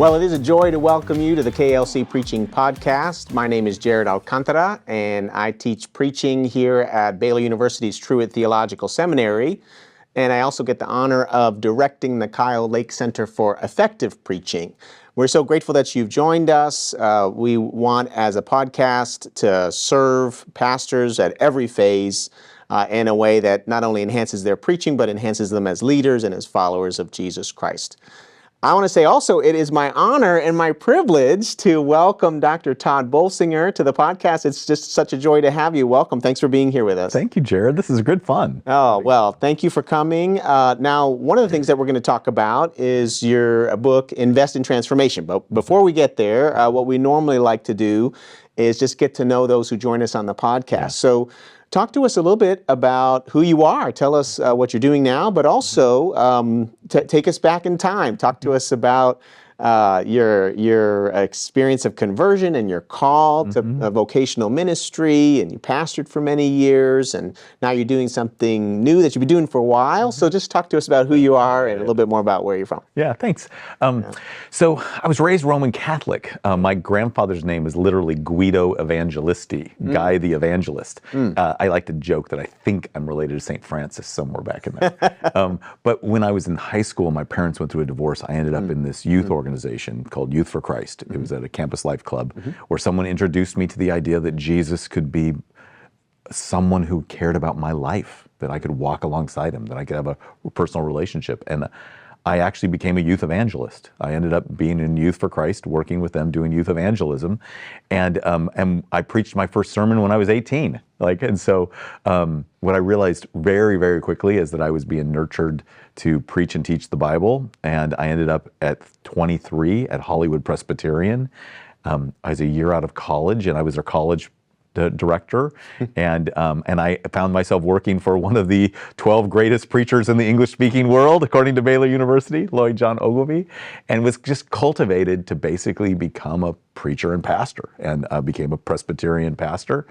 Well, it is a joy to welcome you to the KLC Preaching Podcast. My name is Jared Alcántara, and I teach preaching here at Baylor University's Truett Theological Seminary. And I also get the honor of directing the Kyle Lake Center for Effective Preaching. We're so grateful that you've joined us. We want, as a podcast, to serve pastors at every phase in a way that not only enhances their preaching, but enhances them as leaders and as followers of Jesus Christ. I want to say also, it is my honor and my privilege to welcome Dr.Tod Bolsinger to the podcast. It's just such a joy to have you. Welcome. Thanks for being here with us. Thank you, Jared. This is good fun. Oh, well, thank you for coming. Now, one of the things that we're going to talk about is your book, Invest in Transformation. But before we get there, what we normally like to do is just get to know those who join us on the podcast. Yeah. So talk to us a little bit about who you are. Tell us what you're doing now, but also take us back in time. Talk to us about your experience of conversion and your call to vocational ministry, and you pastored for many years, and now you're doing something new that you've been doing for a while. So just talk to us about who you are and a little bit more about where you're from. Yeah, thanks. So I was raised Roman Catholic. My grandfather's name is literally Guido Evangelisti, Guy the Evangelist. I like to joke that I think I'm related to St. Francis somewhere back in there. But when I was in high school, my parents went through a divorce. I ended up in this youth organization called Youth for Christ. It was at a campus life club where someone introduced me to the idea that Jesus could be someone who cared about my life, that I could walk alongside him, that I could have a personal relationship. And I actually became a youth evangelist. I ended up being in Youth for Christ, working with them, doing youth evangelism. And I preached my first sermon when I was 18. So what I realized very, very quickly is that I was being nurtured to preach and teach the Bible. And I ended up at 23 at Hollywood Presbyterian. I was a year out of college, and I was their college director, and I found myself working for one of the 12 greatest preachers in the English-speaking world, according to Baylor University, Lloyd John Ogilve, and was just cultivated to basically become a preacher and pastor, and became a Presbyterian pastor.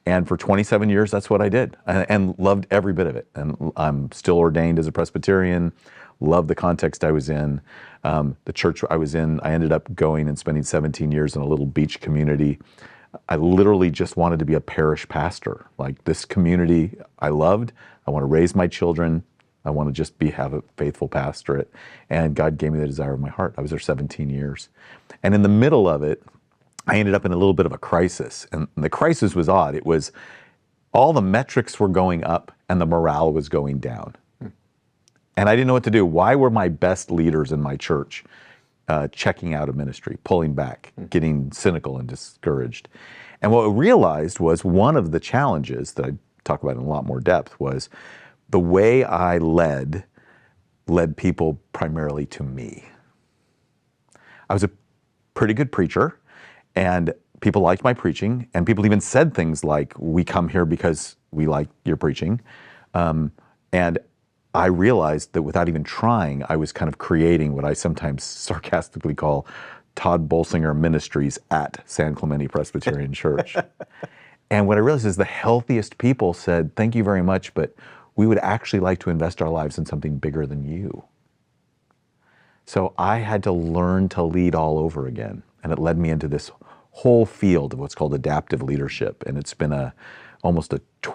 And for 27 years, that's what I did, and loved every bit of it. And I'm still ordained as a Presbyterian. Love the context I was in. The church I was in, I ended up going and spending 17 years in a little beach community. I literally just wanted to be a parish pastor. Like, this community I loved. I want to raise my children. I want to just have a faithful pastorate. And God gave me the desire of my heart. I was there 17 years. And in the middle of it, I ended up in a little bit of a crisis. And the crisis was odd. It was all the metrics were going up and the morale was going down. And I didn't know what to do. Why were my best leaders in my church checking out of ministry, pulling back, getting cynical and discouraged? And what we realized was one of the challenges that I talk about in a lot more depth was the way I led people primarily to me. I was a pretty good preacher, and people liked my preaching, and people even said things like, "We come here because we like your preaching." And I realized that without even trying, I was kind of creating what I sometimes sarcastically call Tod Bolsinger Ministries at San Clemente Presbyterian Church. And what I realized is the healthiest people said, "Thank you very much, but we would actually like to invest our lives in something bigger than you." So I had to learn to lead all over again. And it led me into this whole field of what's called adaptive leadership. And it's been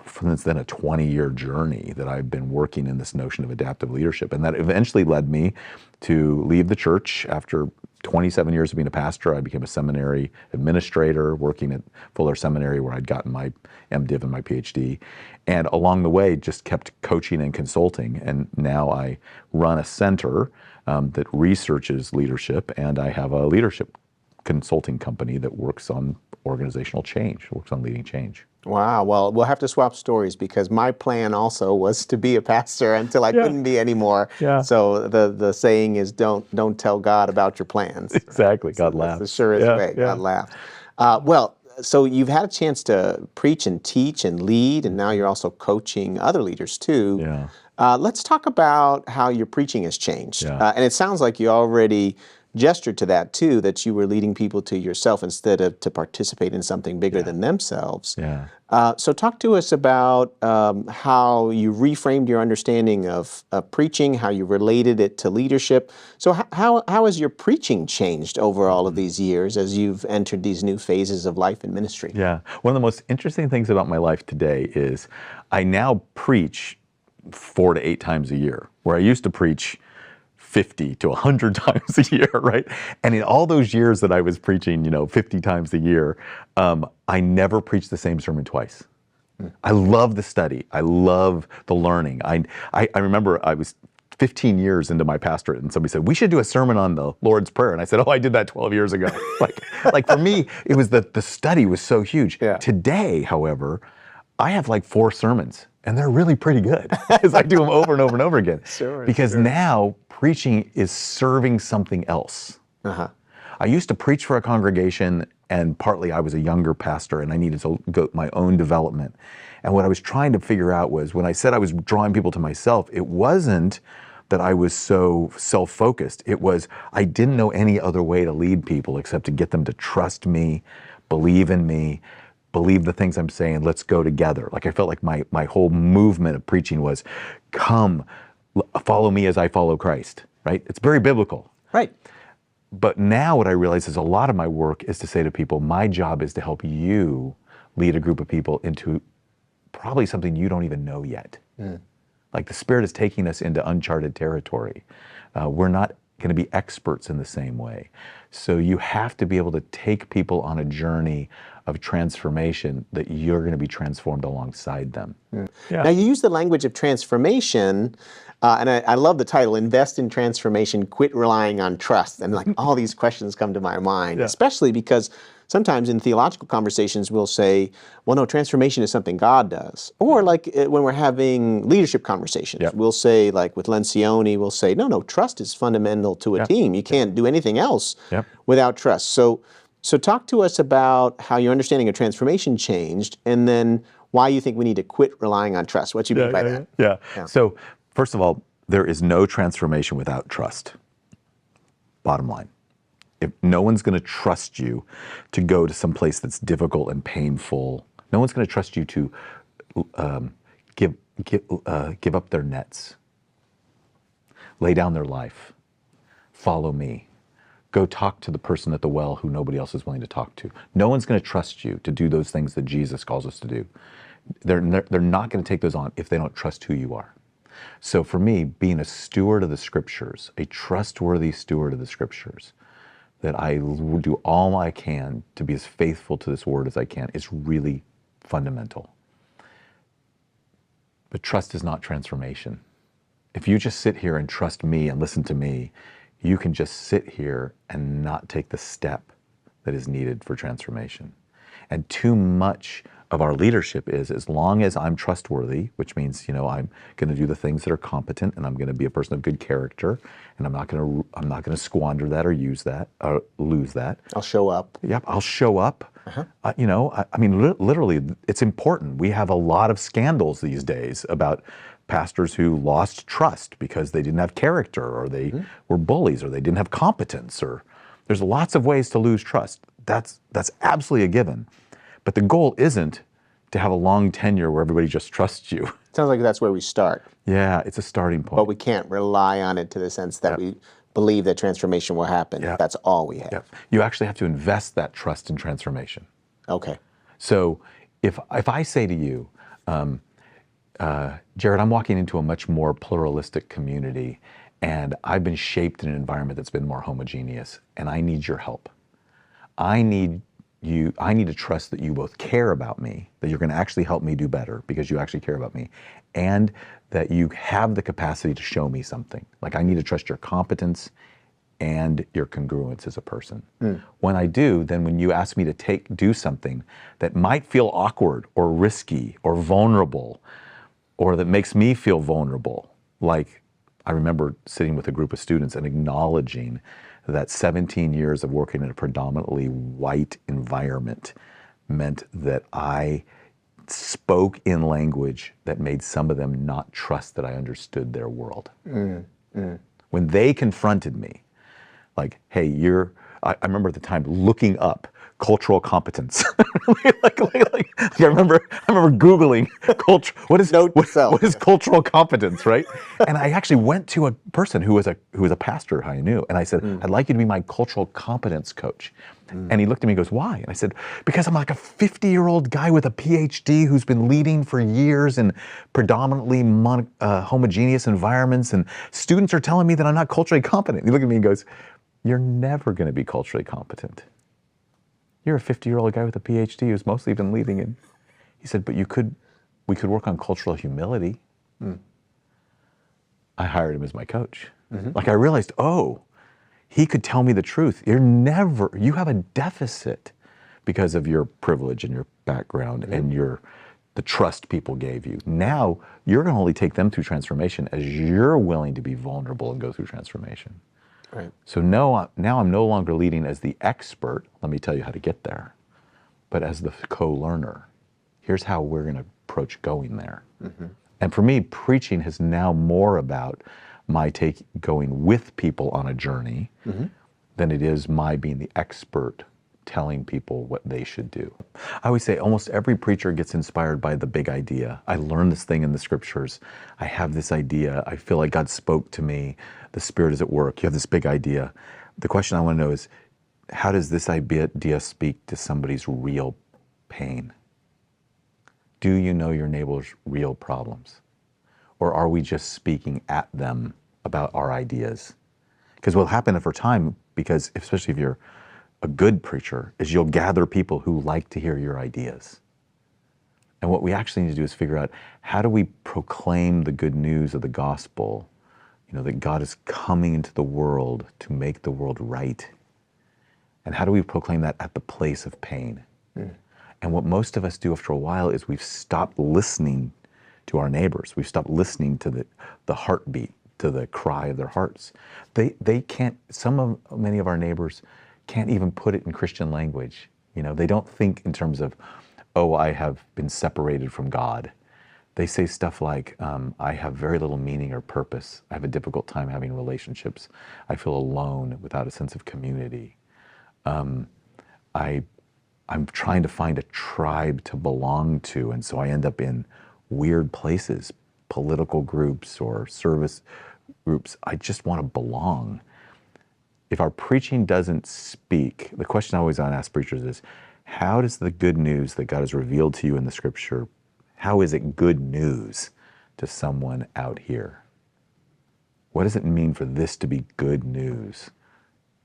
since then a 20-year journey that I've been working in this notion of adaptive leadership. And that eventually led me to leave the church. After 27 years of being a pastor, I became a seminary administrator, working at Fuller Seminary, where I'd gotten my MDiv and my PhD. And along the way, just kept coaching and consulting. And now I run a center that researches leadership, and I have a leadership consulting company that works on organizational change, works on leading change. Wow. Well, we'll have to swap stories, because my plan also was to be a pastor until I couldn't be anymore. Yeah. So the saying is, don't tell God about your plans. Exactly. God laughs. That's the surest way. God laughs. Well, so you've had a chance to preach and teach and lead, and now you're also coaching other leaders too. Yeah. Let's talk about how your preaching has changed. Yeah. And it sounds like you already gesture to that too, that you were leading people to yourself instead of to participate in something bigger than themselves. Yeah. So talk to us about how you reframed your understanding of preaching, how you related it to leadership. So how has your preaching changed over all of these years as you've entered these new phases of life and ministry? Yeah. One of the most interesting things about my life today is I now preach 4 to 8 times a year, where I used to preach 50 to 100 times a year, right? And in all those years that I was preaching, 50 times a year, I never preached the same sermon twice. I love the study. I love the learning. I remember I was 15 years into my pastorate, and somebody said, we should do a sermon on the Lord's Prayer. And I said, oh, I did that 12 years ago. like for me, it was the study was so huge. Yeah. Today, however, I have like 4 sermons, and they're really pretty good because I do them over and over and over again. Because now preaching is serving something else. I used to preach for a congregation, and partly I was a younger pastor and I needed to go my own development. And what I was trying to figure out was, when I said I was drawing people to myself, it wasn't that I was so self-focused. It was I didn't know any other way to lead people except to get them to trust me, believe in me, believe the things I'm saying, let's go together. Like I felt like my whole movement of preaching was, come, follow me as I follow Christ, right? It's very biblical. Right. But now what I realize is a lot of my work is to say to people, my job is to help you lead a group of people into probably something you don't even know yet. Like the Spirit is taking us into uncharted territory. We're not going to be experts in the same way. So you have to be able to take people on a journey of transformation that you're going to be transformed alongside them. Now you use the language of transformation, and I love the title, Invest in Transformation, Quit Relying on Trust. And like all these questions come to my mind, especially because sometimes in theological conversations we'll say, well, no, transformation is something God does. Or like when we're having leadership conversations, we'll say, like with Lencioni, we'll say, no, trust is fundamental to a team. You can't do anything else without trust. So talk to us about how your understanding of transformation changed, and then why you think we need to quit relying on trust. What you mean by that? Yeah. So first of all, there is no transformation without trust. Bottom line. If no one's going to trust you to go to some place that's difficult and painful, no one's going to trust you to give up their nets, lay down their life, follow me. Go talk to the person at the well who nobody else is willing to talk to. No one's going to trust you to do those things that Jesus calls us to do. They're not going to take those on if they don't trust who you are. So for me, being a steward of the Scriptures, a trustworthy steward of the Scriptures, that I will do all I can to be as faithful to this word as I can, is really fundamental. But trust is not transformation. If you just sit here and trust me and listen to me, you can just sit here and not take the step that is needed for transformation. And too much of our leadership is, as long as I'm trustworthy, which means, I'm going to do the things that are competent, and I'm going to be a person of good character, and I'm not going to squander that or use that or lose that. I'll show up. Yep, I'll show up. Literally, it's important. We have a lot of scandals these days about pastors who lost trust because they didn't have character, or they were bullies, or they didn't have competence, or there's lots of ways to lose trust. That's absolutely a given. But the goal isn't to have a long tenure where everybody just trusts you. Sounds like that's where we start. Yeah, it's a starting point. But we can't rely on it to the sense that we believe that transformation will happen. That's all we have. You actually have to invest that trust in transformation. Okay. So if I say to you, Jared, I'm walking into a much more pluralistic community, and I've been shaped in an environment that's been more homogeneous, and I need your help. I need to trust that you both care about me, that you're going to actually help me do better because you actually care about me, and that you have the capacity to show me something. Like, I need to trust your competence and your congruence as a person. When I do, then when you ask me to do something that might feel awkward or risky or vulnerable, or that makes me feel vulnerable, like I remember sitting with a group of students and acknowledging that 17 years of working in a predominantly white environment meant that I spoke in language that made some of them not trust that I understood their world. When they confronted me, Like, hey, I remember at the time looking up cultural competence. I remember Googling culture. What is cultural competence, right? And I actually went to a person who was a pastor who I knew, and I said, I'd like you to be my cultural competence coach. And he looked at me and goes, why? And I said, because I'm like a 50-year-old guy with a PhD who's been leading for years in predominantly homogeneous environments, and students are telling me that I'm not culturally competent. He looked at me and goes, you're never going to be culturally competent. You're a 50-year-old guy with a PhD who's mostly been leading in. He said, but we could work on cultural humility. I hired him as my coach. Like I realized, he could tell me the truth. You have a deficit because of your privilege and your background and the trust people gave you. Now you're going to only take them through transformation as you're willing to be vulnerable and go through transformation. Right. So now I'm no longer leading as the expert, let me tell you how to get there, but as the co-learner. Here's how we're going to approach going there. And for me, preaching is now more about my going with people on a journey than it is my being the expert telling people what they should do. I always say almost every preacher gets inspired by the big idea. I learned this thing in the scriptures. I have this idea. I feel like God spoke to me. The Spirit is at work. You have this big idea. The question I want to know is, how does this idea speak to somebody's real pain? Do you know your neighbor's real problems? Or are we just speaking at them about our ideas? Because what will happen over time, because especially if you're a good preacher, is you'll gather people who like to hear your ideas. And what we actually need to do is figure out, how do we proclaim the good news of the gospel, that God is coming into the world to make the world right? And how do we proclaim that at the place of pain? And what most of us do after a while is we've stopped listening to our neighbors. We've stopped listening to the heartbeat, to the cry of their hearts. They can't, many of our neighbors can't even put it in Christian language. They don't think in terms of, I have been separated from God. They say stuff like, I have very little meaning or purpose. I have a difficult time having relationships. I feel alone without a sense of community. I'm trying to find a tribe to belong to, and so I end up in weird places, political groups or service groups. I just want to belong. If our preaching doesn't speak, the question I always ask preachers is, how does the good news that God has revealed to you in the scripture, how is it good news to someone out here? What does it mean for this to be good news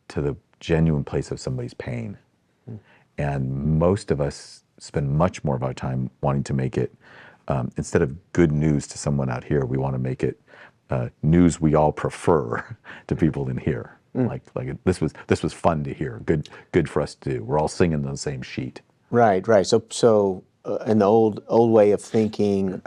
to the genuine place of somebody's pain? And most of us spend much more of our time wanting to make it, instead of good news to someone out here, we want to make it news we all prefer to people in here. Like this was fun to hear, good for us to do. We're all singing on the same sheet. Right. So in the old way of thinking,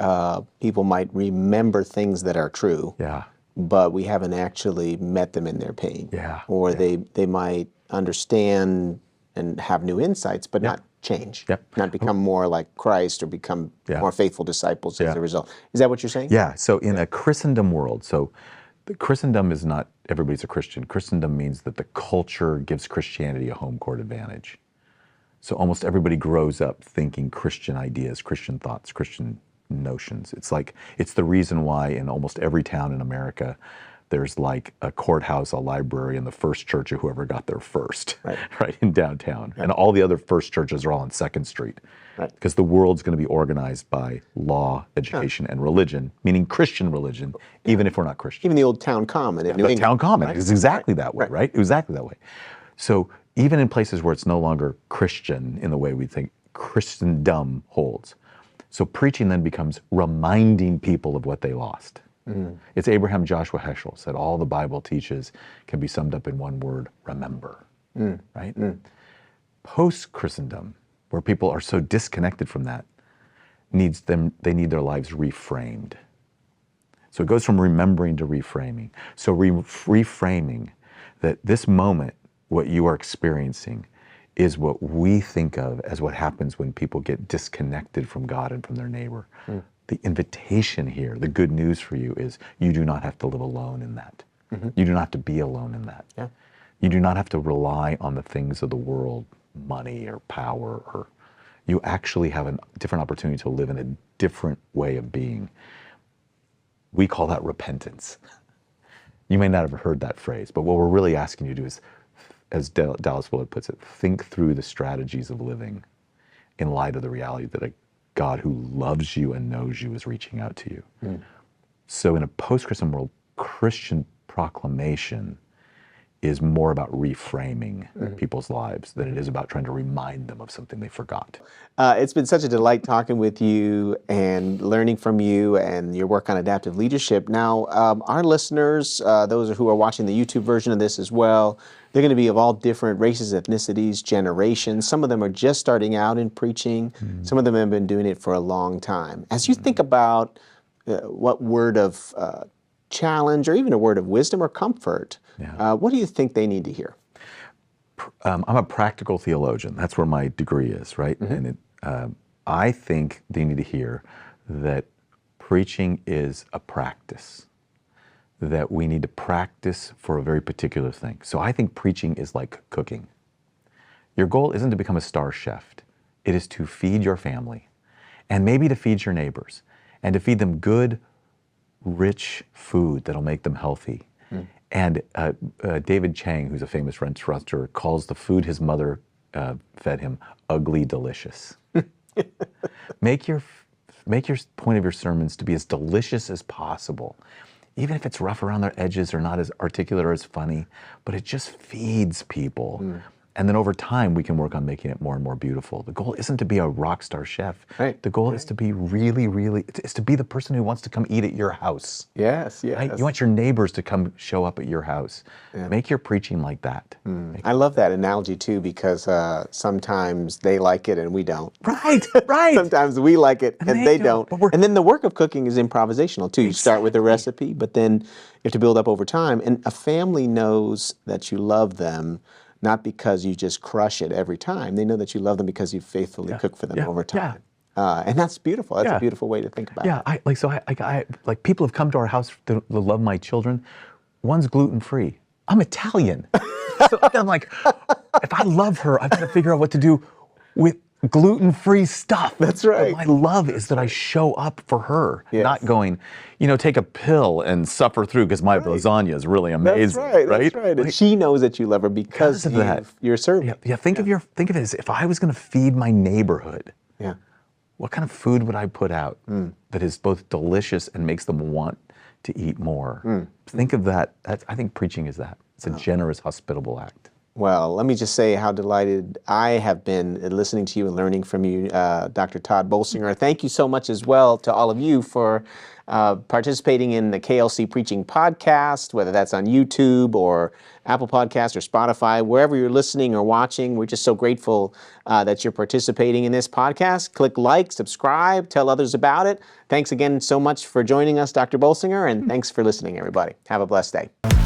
people might remember things that are true. Yeah. But we haven't actually met them in their pain. Yeah. Or they might understand and have new insights, but not change. Not become more like Christ or become more faithful disciples as a result. Is that what you're saying? Yeah. So in a Christendom world, Christendom is not everybody's a Christian. Christendom means that the culture gives Christianity a home court advantage. So almost everybody grows up thinking Christian ideas, Christian thoughts, Christian notions. It's the reason why in almost every town in America, there's like a courthouse, a library, and the first church of whoever got there first, right in downtown. And all the other first churches are all on 2nd Street. Because the world's going to be organized by law, education, and religion, meaning Christian religion, even if we're not Christian. Even the old town common in New England. Town common is exactly that way, right? Exactly that way. So even in places where it's no longer Christian in the way we think Christendom holds. So preaching then becomes reminding people of what they lost. It's Abraham Joshua Heschel said all the Bible teaches can be summed up in one word: remember. Right? Post-Christendom, where people are so disconnected from that, they need their lives reframed. So it goes from remembering to reframing. So reframing that this moment, what you are experiencing, is what we think of as what happens when people get disconnected from God and from their neighbor. The invitation here, the good news for you is you do not have to live alone in that. You do not have to be alone in that. You do not have to rely on the things of the world, money or power, or you actually have a different opportunity to live in a different way of being. We call that repentance. You may not have heard that phrase, but what we're really asking you to do is, as Dallas Willard puts it, think through the strategies of living in light of the reality that a God who loves you and knows you is reaching out to you. So in a post-Christian world, Christian proclamation is more about reframing people's lives than it is about trying to remind them of something they forgot. It's been such a delight talking with you and learning from you and your work on adaptive leadership. Now, our listeners, those who are watching the YouTube version of this as well, they're going to be of all different races, ethnicities, generations. Some of them are just starting out in preaching. Some of them have been doing it for a long time. As you think about what word of challenge or even a word of wisdom or comfort, what do you think they need to hear? I'm a practical theologian. That's where my degree is, right? And I think they need to hear that preaching is a practice, that we need to practice for a very particular thing. So I think preaching is like cooking. Your goal isn't to become a star chef. It is to feed your family and maybe to feed your neighbors and to feed them good, rich food that'll make them healthy. And David Chang, who's a famous restaurateur, calls the food his mother fed him ugly delicious. Make your point of your sermons to be as delicious as possible, even if it's rough around their edges or not as articulate or as funny, but it just feeds people. And then over time, we can work on making it more and more beautiful. The goal isn't to be a rock star chef. The goal is to be is to be the person who wants to come eat at your house. Yes. Right? You want your neighbors to come show up at your house. Make your preaching like that. I love that analogy too, because sometimes they like it and we don't. Right. Sometimes we like it and they don't. And then the work of cooking is improvisational too. You start with a recipe, but then you have to build up over time. And a family knows that you love them, not because you just crush it every time. They know that you love them because you faithfully cook for them over time. And that's beautiful. That's a beautiful way to think about it. I people have come to our house to love my children. One's gluten-free. I'm Italian. So I'm like, if I love her, I've got to figure out what to do with gluten-free stuff. That's right. But my love is that I show up for her, not going, take a pill and suffer through because my lasagna is really amazing. That's right. And she knows that you love her because of that. You're serving. Think of it as if I was going to feed my neighborhood. What kind of food would I put out that is both delicious and makes them want to eat more? Think of that. I think preaching is that. It's a generous, hospitable act. Well, let me just say how delighted I have been listening to you and learning from you, Dr.Tod Bolsinger. Thank you so much as well to all of you for participating in the KLC Preaching Podcast, whether that's on YouTube or Apple Podcasts or Spotify, wherever you're listening or watching. We're just so grateful that you're participating in this podcast. Click like, subscribe, tell others about it. Thanks again so much for joining us, Dr. Bolsinger, and thanks for listening, everybody. Have a blessed day.